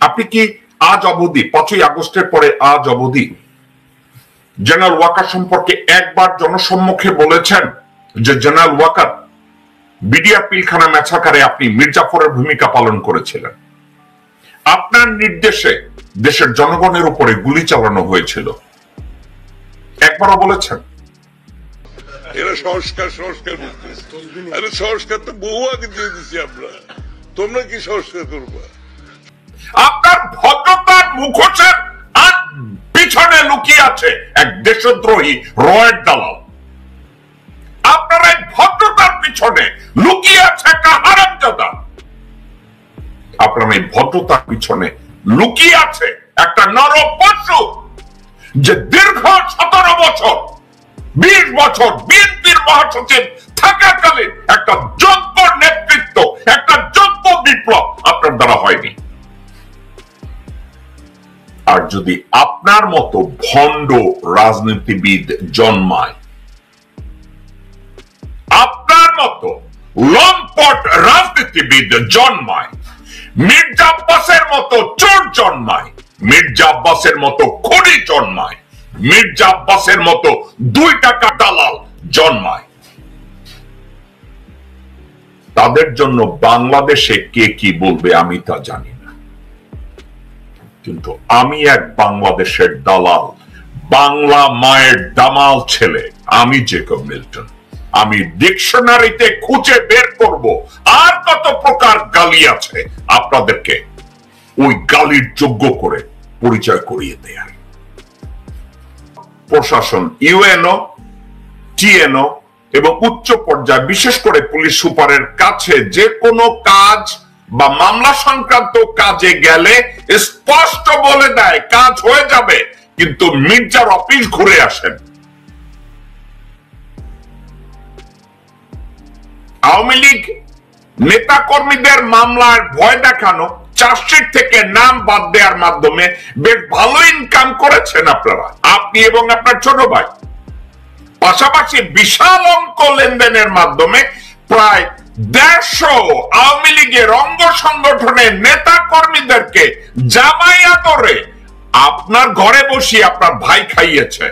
আপনি কি আজ অবধি 5ই আগস্টের পরে আজ অবধি জেনারেল ওয়াকার সম্পর্কে একবার জনসম্মুখে বলেছেন যে জেনারেল ওয়াকার বিডিআর পিলখানা ম্যাসাকারে আপনি মির্জাফরের ভূমিকা পালন করেছিলেন, আপনার নির্দেশে দেশের জনগণের উপরে গুলি চালানো হয়েছিল, একবারও বলেছেন? এরা সংস্কার আরে সংস্কার তো বহু আগে দিয়ে দিচ্ছি আমরা, তোমরা কি সংস্কার করবা? আপনার ভদ্রতার মুখোশের পিছনে লুকিয়ে আছে এক দেশদ্রোহী রয়ের দালাল। আপনার এই ভদ্রতার পিছনে লুকিয়ে আছে একটা হারামজাদা। আপনার এই ভদ্রতার পিছনে লুকিয়ে আছে একটা নরপশু যে দীর্ঘ 17 বছর 20 বছর বিএনপির মহাসচিব থাকাকালীন একটা যোগ্য নেতৃত্ব, একটা যোগ্য বিপ্লব আপনার দ্বারা হয়নি। আর যদি আপনার মতো ভণ্ড রাজনীতিবিদ জন্মায়, আপনার মতো লম্পট রাজনীতিবিদ জন্মায়, মির্জা আব্বাসের মতো চোর জন্মায়, মির্জা আব্বাসের মতো খুনি জন্মায়, মির্জা আব্বাসের মতো 2 টাকা দালাল জন্মায়, তাদের জন্য বাংলাদেশে কে কি বলবে আমি তা জানি না, কিন্তু আমি এক বাংলাদেশের দালাল, বাংলা মায়ের দামাল ছেলে, আমি জেকব মিল্টন। আমি ডিকশনারিতে খুঁজে বের করব আর কত প্রকার গালি আছে, আপনাদেরকে ওই গালির যোগ্য করে পরিচয় করিয়ে দেয়ার। প্রশাসন, ইউএনও, টিএনও এবং উচ্চ পর্যায়ে বিশেষ করে পুলিশ সুপারের কাছে যে কোনো কাজ বা মামলা সংক্রান্ত কাজে গেলে স্পষ্ট বলে দেয় কাজ হয়ে যাবে, কিন্তু মির্জার অফিস ঘুরে আসেন। আওয়ামী লীগ নেতা কর্মীদের মামলার ভয় দেখানো, চার্জশিট থেকে নাম বাদ দেওয়ার মাধ্যমে বেশ ভালো ইনকাম করেছেন আপনারা, আপনি এবং আপনার ছোট ভাই। পাশাপাশি বিশাল অঙ্ক লেনদেনের মাধ্যমে প্রায় 150 আওয়ামী লীগের অঙ্গ সংগঠনের নেতা কর্মীদেরকে জামাইয়া করে আপনার ঘরে বসিয়ে আপনার ভাই খাইয়েছে।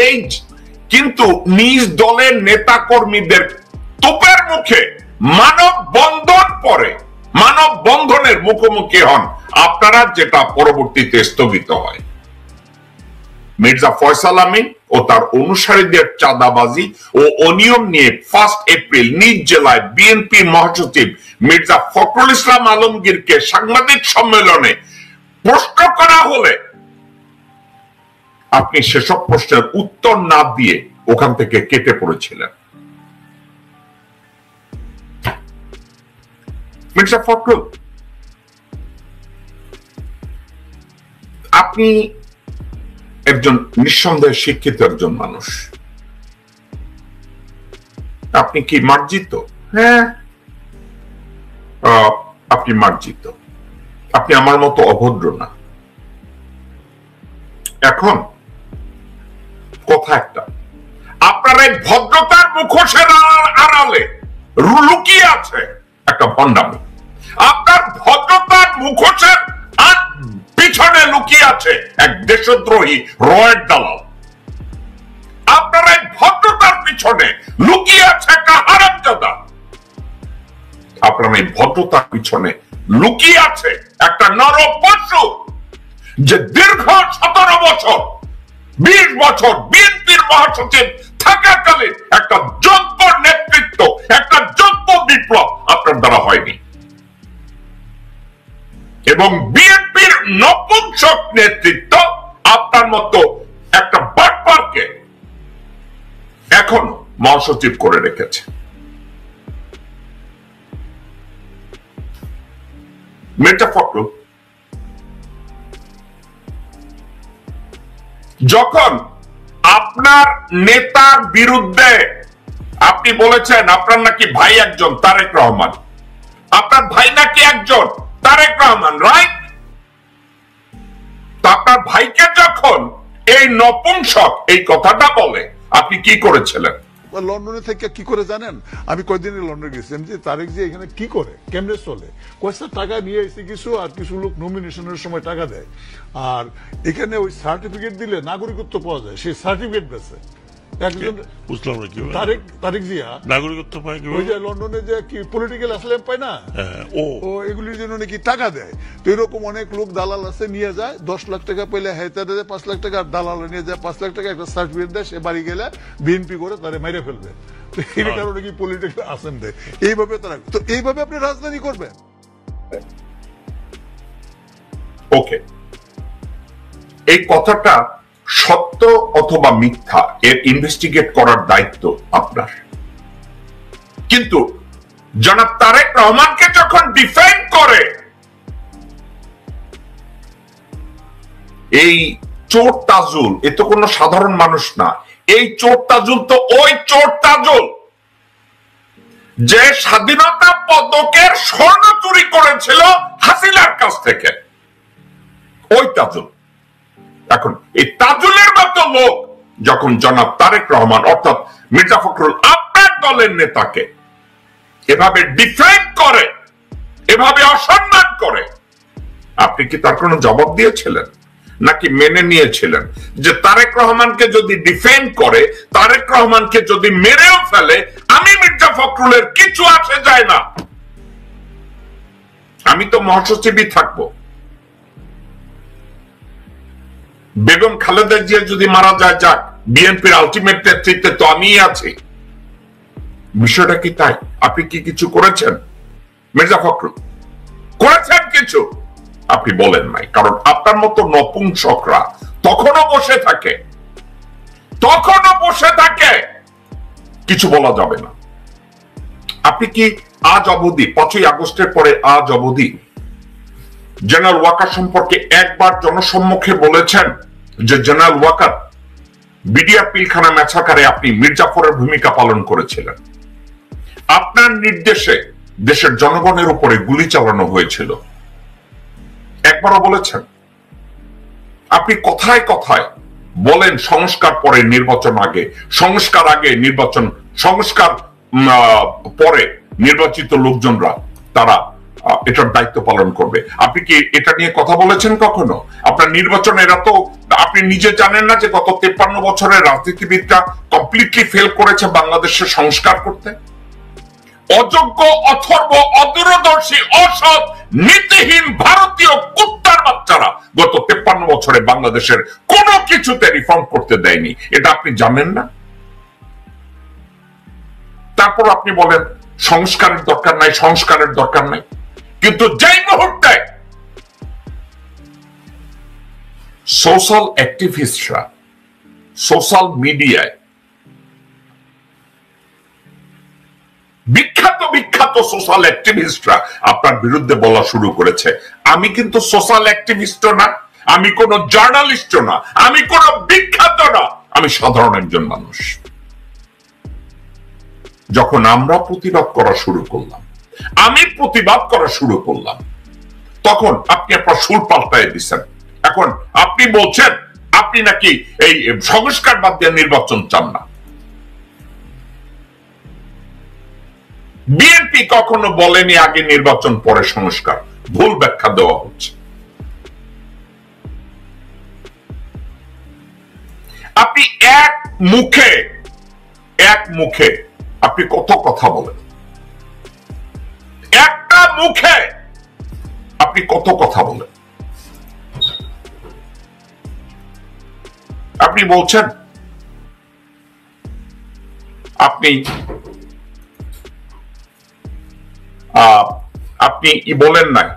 এই কিন্তু নিজ দলের নেতা কর্মীদের তোপের মুখে মানব বন্ধনের মুখোমুখি হন আপনারা, যেটা পরবর্তীতে স্থগিত হয়। মির্জা ফয়সাল আমিন ও তার অনুসারীদের চাঁদাবাজি ও অনিয়ম নিয়ে 1 এপ্রিল নিজ জেলায় বিএনপি মহাসচিব মির্জা ফখরুল ইসলাম আলমগীরকে সাংবাদিক সম্মেলনে প্রশ্ন করা হলে আপনি সেসব প্রশ্নের উত্তর না দিয়ে ওখান থেকে কেটে পড়েছিলেন। মির্জা ফখরুল, আপনি একজন নিঃসন্দেহে শিক্ষিত একজন মানুষ, আপনি কি মার্জিত? হ্যাঁ, আপনি মার্জিত, আপনি আমার মতো অভদ্র না। এখন কথা একটা, আপনার এই ভদ্রতার মুখোশের আড়ালে লুকিয়ে আছে একটা ভণ্ডামি। আপনার ভদ্রতার মুখোশের পিছনে লুকিয়ে আছে এক দেশদ্রোহী রয়ের দালাল। আপনার এই ভদ্রতার পিছনে লুকিয়ে আছে একটা হারামজাদা। আপনার এই ভদ্রতার পিছনে লুকিয়ে আছে একটা নরপশু যে দীর্ঘ 17 বছর 20 বছর বিএনপির মহাসচিব থাকাকালীন একটা যোগ্য নেতৃত্ব, একটা যোগ্য বিপ্লব আপনার দ্বারা হয়নি, এবং বিএনপির নপুংসক নেতৃত্ব আপনার মতো একটা বাটপারকে এখনো মহাসচিব করে রেখেছে। মির্জা ফখরুল, যখন আপনার নেতার বিরুদ্ধে আপনি বলেছেন আপনার নাকি ভাই একজন তারেক রহমান, আপনার ভাই নাকি একজন তারেক রহমান, রাইট? আপনার ভাইকে যখন এই নপুংসক এই কথাটা বলে আপনি কি করেছিলেন? লন্ডনে থেকে কি করে জানেন? আমি কয়দিনই লন্ডনে গেছিলাম, যে তারেক যে এখানে কি করে, কেমনে চলে, কয়েকটা টাকা নিয়ে এসে কিছু, আর কিছু লোক নমিনেশনের সময় টাকা দেয়, আর এখানে ওই সার্টিফিকেট দিলে নাগরিকত্ব পাওয়া যায়, সেই সার্টিফিকেট বেছে একজন। বুঝলাম না কি তারেক জিয়া নাগরিকত্ব পায় ওই যে লন্ডনে যে কি পলিটিক্যাল অ্যাসাইলাম পায় না, ও এগুলির জন্য নাকি টাকা দেয়। তো এরকম অনেক লোক দালাল আছে, নিয়ে যায় 10 লাখ টাকা পেলে হেতা দেয় 5 লাখ টাকা, আর দালাল নিয়ে যায় 5 লাখ টাকা, একটা সার্টিফিকেট দেয়, সে বাড়ি গেলে বিএনপি করে তারে মেরে ফেলবে। তো এই কারণে কি পলিটিক্যাল আসেন দেয় এইভাবে তারা। তো এইভাবে আপনি রাজনীতি করবেন? ওকে, এই কথাটা সত্য অথবা মিথ্যা এর ইনভেস্টিগেট করার দায়িত্ব আপনার। কিন্তু জনাব তারেক রহমানকে যখন ডিফেন্ড করে এই চোর তাজুল, এ তো কোনো সাধারণ মানুষ না, এই চোর তাজুল তো ওই চোর তাজুল যে স্বাধীনতা পদকের স্বর্ণ চুরি করেছিল হাসিনার কাছ থেকে, ওই তাজুল। এখন এই তাজুলের মতো লোক যখন জনাব তারেক রহমান অর্থাৎ মির্জা ফখরুল আপনার দলের নেতাকে এভাবে ডিফেন্ড করে, এভাবে অসম্মান করে, আপনি কি তার কোনো জবাব দিয়েছিলেন নাকি মেনে নিয়েছিলেন যে তারেক রহমানকে যদি ডিফেন্ড করে, তারেক রহমানকে যদি মেরেও ফেলে, আমি মির্জা ফখরুলের কিছু আসে যায় না, আমি তো মহাসচিবই থাকবো, বেগম খালেদা জিয়া যদি মারা যায় যাক, বিএনপির আলটিমেট নেতৃত্বে তো আমিই আছি। বিষয়টা কি তাই? আপনি কি কিছু করেছেন মির্জা ফখরুল? করেছেন কিছু? আপনি বলেন নাই, কারণ আপনার মতো নপুংসকরা তখনও বসে থাকে, কিছু বলা যাবে না। আপনি কি আজ অবধি 5ই আগস্টের পরে আজ অবধি জেনারেল ওয়াকার সম্পর্কে একবার জনসম্মুখে বলেছেন যে জেনারেল ওয়াকার বিডিআর পিলখানা ম্যাসাকারে আপনি মির্জাফরের ভূমিকা পালন করেছিলেন, আপনার নির্দেশে দেশের জনগণের উপরে গুলি চালানো হয়েছিল, একবারও বলেছেন? আপনি কথায় কথায় বলেন সংস্কার পরে নির্বাচন আগে, সংস্কার আগে নির্বাচন, সংস্কার পরে নির্বাচিত লোকজনরা তারা এটার দায়িত্ব পালন করবে। আপনি কি এটা নিয়ে কথা বলেছেন কখনো? আপনার নির্বাচন, এরা তো আপনি নিজে জানেন না যে গত 53 বছরের রাজনীতিবিদরা কমপ্লিটলি ফেল করেছে বাংলাদেশের সংস্কার করতে? অযোগ্য, অথর্ব, অদূরদর্শী, অসৎ, নীতিহীন ভারতীয় কুত্তার বাচ্চারা গত 53 বছরে বাংলাদেশের কোনো কিছুতে রিফর্ম করতে দেয়নি, এটা আপনি জানেন না? তারপর আপনি বলেন সংস্কারের দরকার নাই, সংস্কারের দরকার নাই। কিন্তু যেই মুহূর্তে সোশ্যাল অ্যাক্টিভিস্টরা সোশ্যাল মিডিয়ায় বিখ্যাত বিখ্যাত সোশ্যাল অ্যাক্টিভিস্টরা আপনার বিরুদ্ধে বলা শুরু করেছে, আমি কিন্তু সোশ্যাল অ্যাক্টিভিস্টও না, আমি কোন জার্নালিস্টও না, আমি কোন বিখ্যাত না, আমি সাধারণ একজন মানুষ। যখন আমরা প্রতিবাদ করা শুরু করলাম, আমি প্রতিবাদ করা শুরু করলাম, তখন আপনি আপনার সুর পাল্টায় দিচ্ছেন। এখন আপনি বলছেন আপনি নাকি এই সংস্কার বাদ দিয়ে নির্বাচন চান না। বিএনপি কখনো বলেনি আগে নির্বাচন পরে সংস্কার, ভুল ব্যাখ্যা দেওয়া হচ্ছে। আপনি এক মুখে আপনি কত কথা বলেন, একটা মুখে আপনি কত কথা বলেন। আপনি বলছেন আপনি বলেন নাই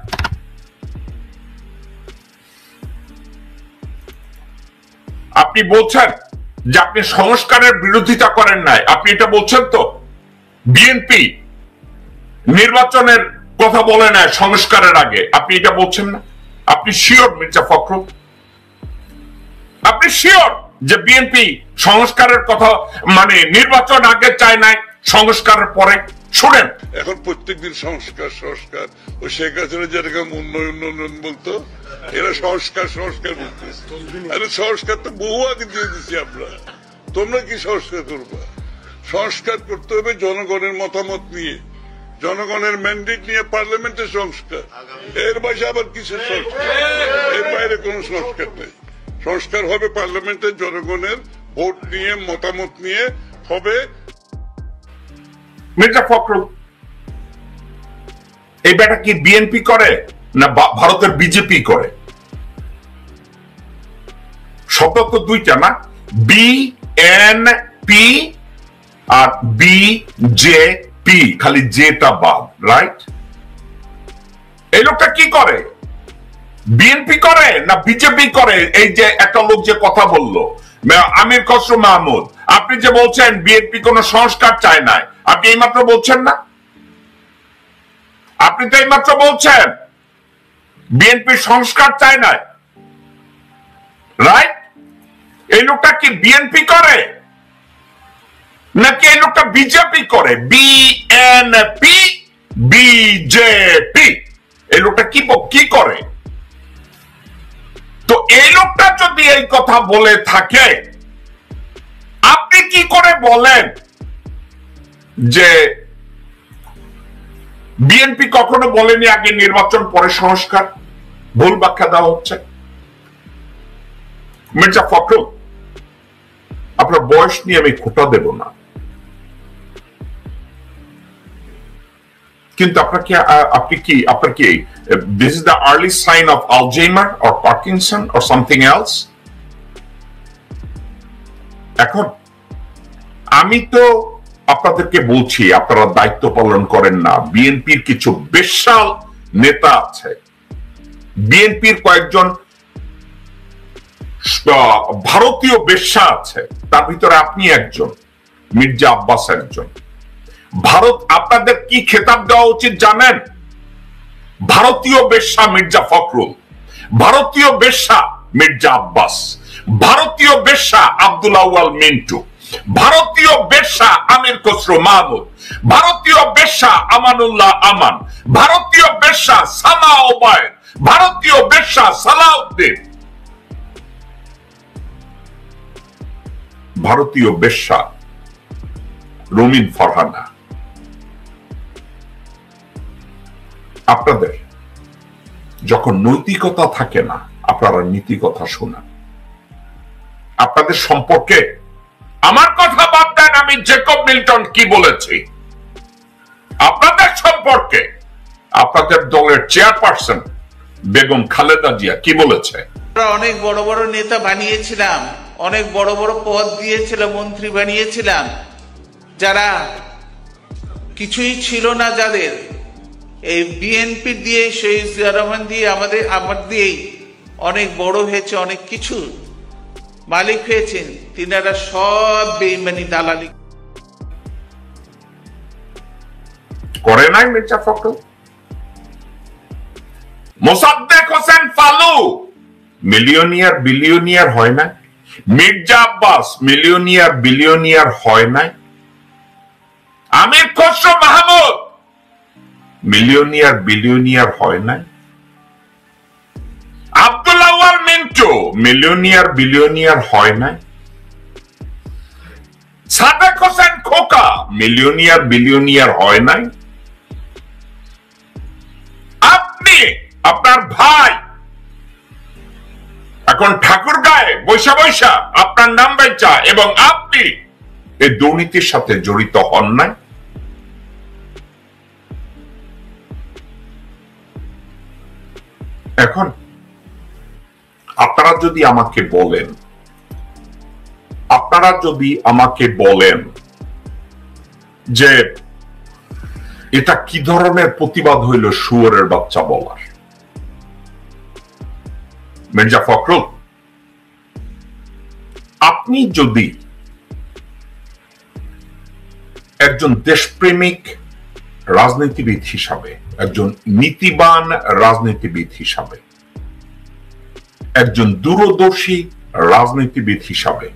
আপনি বলছেন যে আপনি সংস্কারের বিরোধিতা করেন নাই, আপনি এটা বলছেন তো? বিএনপি নির্বাচনের কথা বলে নাই সংস্কারের আগে, আপনি এটা বলছেন না? আপনি শিওর মির্জা ফখরুল? আপনি শিওর যে বিএনপি সংস্কারের কথা মানে নির্বাচন আগে চায় নাই, সংস্কারের পরে? শুনেন, এখন প্রত্যেকদিন সংস্কার সংস্কার, ওই শেখ হাসিনা যেরকম উন্নয়ন উন্নয়ন বলতো, এরা সংস্কার সংস্কার বলতো। আরে সংস্কার তো বহু আগে দিয়ে দিচ্ছি আমরা, তোমরা কি সংস্কার করবা? সংস্কার করতে হবে জনগণের মতামত নিয়ে, জনগণের ম্যান্ডেট নিয়ে পার্লামেন্টের সংস্কার। এর বাইরে আবার কিসের সংস্কার? এর বাইরে কোন সংস্কার নেই। সংস্কার হবে পার্লামেন্টের জনগণের ভোট নিয়ে, মতামত নিয়ে হবে। মির্জা ফখরুল, এই ব্যাটা কি বিএনপি করে না ভারতের বিজেপি করে? শব্দ তো দুইটা না, বিএনপি আর বিজেপি, খালি যেটা বাদ, রাইট? এই লোকটা কি করে? বিএনপি করে না বিজেপি করে? এই যে একটা লোক যে কথা বললো আমির খসরু মাহমুদ, আপনি যে বলছেন বিএনপি কোন সংস্কার চায় না, আপনি এইমাত্র বলছেন না? আপনি তো এইমাত্র বলছেন বিএনপি সংস্কার চায় না, রাইট? এই লোকটা কি বিএনপি করে নাকি এই লোকটা বিজেপি করে? বিএনপি বিজেপি, এই লোকটা কি করে? তো এই লোকটা যদি এই কথা বলে থাকে, আপনি কি করে বলেন যে বিএনপি কখনো বলেনি আগে নির্বাচন পরে সংস্কার? ভুল ব্যাখ্যা দেওয়া হচ্ছে। মির্জা ফখরুল, আপনার বয়স নিয়ে আমি খোটা দেব না, কিন্তু আপনার কি this is the early sign of Alzheimer or Parkinson or something else? এখন আমি তো আপনাদেরকে বলছি, আপনারা দায়িত্ব পালন করেন না। বিএনপির কিছু বেশ্যাল নেতা আছে, বিএনপির কয়েকজন ভারতীয় বেশ্যা আছে, তার ভিতরে আপনি একজন, মির্জা আব্বাস একজন। ভারত আপনাদের কি খেতাব দেওয়া উচিত জানেন? ভারতীয় বেশ্যা মির্জা ফখরুল, ভারতীয় বেশ্যা মির্জা আব্বাস, ভারতীয় বেশ্যা আব্দুল আউয়াল মিন্টু, ভারতীয় বেশ্যা আমির খসরু মাহমুদ, ভারতীয় বেশ্যা আমানুল্লাহ আমান, ভারতীয় বেশ্যা সানা ওবায়েদ, ভারতীয় বেশ্যা সালাউদ্দিন, ভারতীয় বেশ্যা রুমিন ফরহানা। আপনাদের যখন নৈতিকতা থাকে না, আপনারা নীতি কথা শোনান। আপনাদের সম্পর্কে আমার কথা বাদ দেন, আমি জেকব মিল্টন কি বলেছি আপনাদের সম্পর্কে, আপনাদের দলের চেয়ারপারসন বেগম খালেদা জিয়া কি বলেছে? আমরা অনেক বড় বড় নেতা বানিয়েছিলাম, অনেক বড় বড় পদ দিয়েছিলাম, মন্ত্রী বানিয়েছিলাম, যারা কিছুই ছিল না, যাদের এই বিএনপি দিয়ে, শহীদ জিয়া রহমান দিয়ে, আমার দিয়েই অনেক বড় হয়েছে, অনেক কিছু মালিক হয়েছেন, তিনারা সব বেঈমানি দালালি করে নাই মির্জা ফখরুল। মোসাদ্দেক হোসেন ফালু মিলিয়নিয়ার বিলিয়নিয়ার হয় না? মির্জা আব্বাস মিলিয়নিয়ার বিলিয়নিয়ার হয় নাই? আমির খসরু মাহমুদ মিলিয়নিয়ার বিলিয়নিয়ার হয় নাই? আব্দুল আউয়াল মিন্টু মিলিয়নিয়ার বিলিয়নিয়ার হয় নাই? সাদেক হোসেন খোকা মিলিয়নিয়ার বিলিয়নিয়ার হয় নাই? আপনি, আপনার ভাই এখন ঠাকুরগাঁয়ে বৈশা বৈশা আপনার নাম বেচা, এবং আপনি এই দুর্নীতির সাথে জড়িত হন নাই? এখন আপনারা যদি আমাকে বলেন যে এটা কি ধরনের প্রতিবাদ হইল শুয়োরের বাচ্চা বলার, মির্জা ফখরুল, আপনি যদি একজন দেশপ্রেমিক রাজনীতিবিদ হিসাবে, একজন নীতিবান রাজনীতিবিদ হিসাবে, একজন দূরদর্শী রাজনীতিবিদ হিসাবে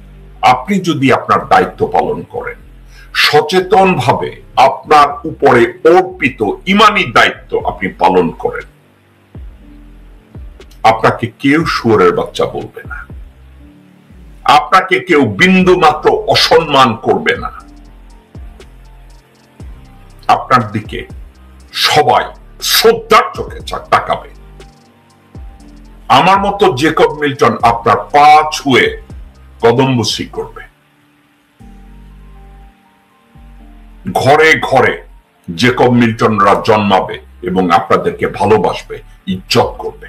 আপনি যদি আপনার দায়িত্ব পালন করেন, সচেতনভাবে আপনার উপরে অর্পিত ইমানি দায়িত্ব আপনি পালন করেন, আপনাকে কেউ শুয়োরের বাচ্চা বলবে না, আপনাকে কেউ বিন্দু মাত্র অসম্মান করবে না। আপনার দিকে সবাই শ্রদ্ধার চোখে তাকাবে। আমার মতো জেকব মিল্টন আপনার পা ছুঁয়ে কদমবুসি করবে। ঘরে ঘরে জেকব মিল্টনরা জন্মাবে এবং আপনাদেরকে ভালোবাসবে, ইজ্জত করবে।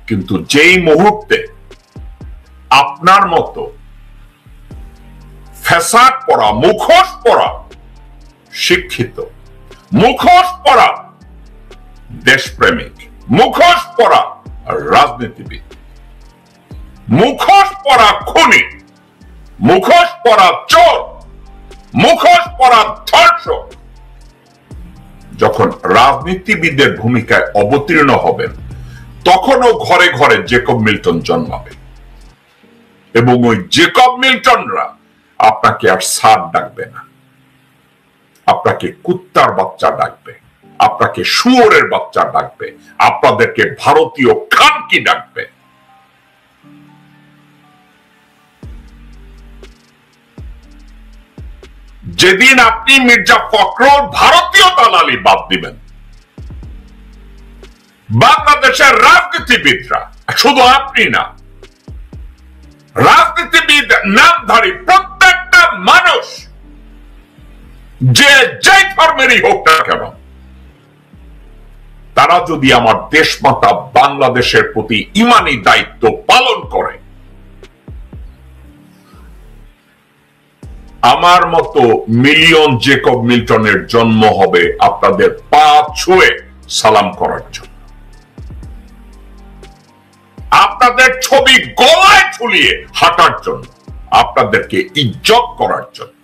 কিন্তু যেই মুহূর্তে আপনার মতো ফ্যাসাদ পরা, মুখোশ পরা শিক্ষিত, মুখোশ পরা দেশপ্রেমিক, মুখোশ পরা রাজনীতিবিদ, মুখোশ পরা খুনি, মুখোশ পরা চোর, মুখোশ পরা ধর্ষক যখন রাজনীতিবিদের ভূমিকায় অবতীর্ণ হবেন, তখনও ঘরে ঘরে জেকব মিল্টন জন্মাবে এবং ওই জেকব মিল্টনরা আপনাকে আর স্যার ডাকবে না, আপনাকে কুত্তার বাচ্চা ডাকবে, আপনাকে শুয়োরের বাচ্চা ডাকবে, আপনাদেরকে ভারতীয় খানকি ডাকবে। যেদিন আপনি মির্জা ফখরুল ভারতীয় দালালি বাদ দিবেন, বাংলাদেশের রাজনীতিবিদরা, শুধু আপনি না, রাজনীতিবিদ নামধারী প্রত্যেকটা মানুষ যে ধর্মেরই হোক না কেন, তারা যদি আমার দেশমাতা বাংলাদেশের প্রতি ঈমানি দায়িত্ব পালন করে, আমার মতো মিলিয়ন জেকব মিল্টনের জন্ম হবে আপনাদের পা ছুঁয়ে সালাম করার জন্য, আপনাদের ছবি গলায় ঝুলিয়ে হাঁটার জন্য, আপনাদেরকে ইজ্জত করার জন্য।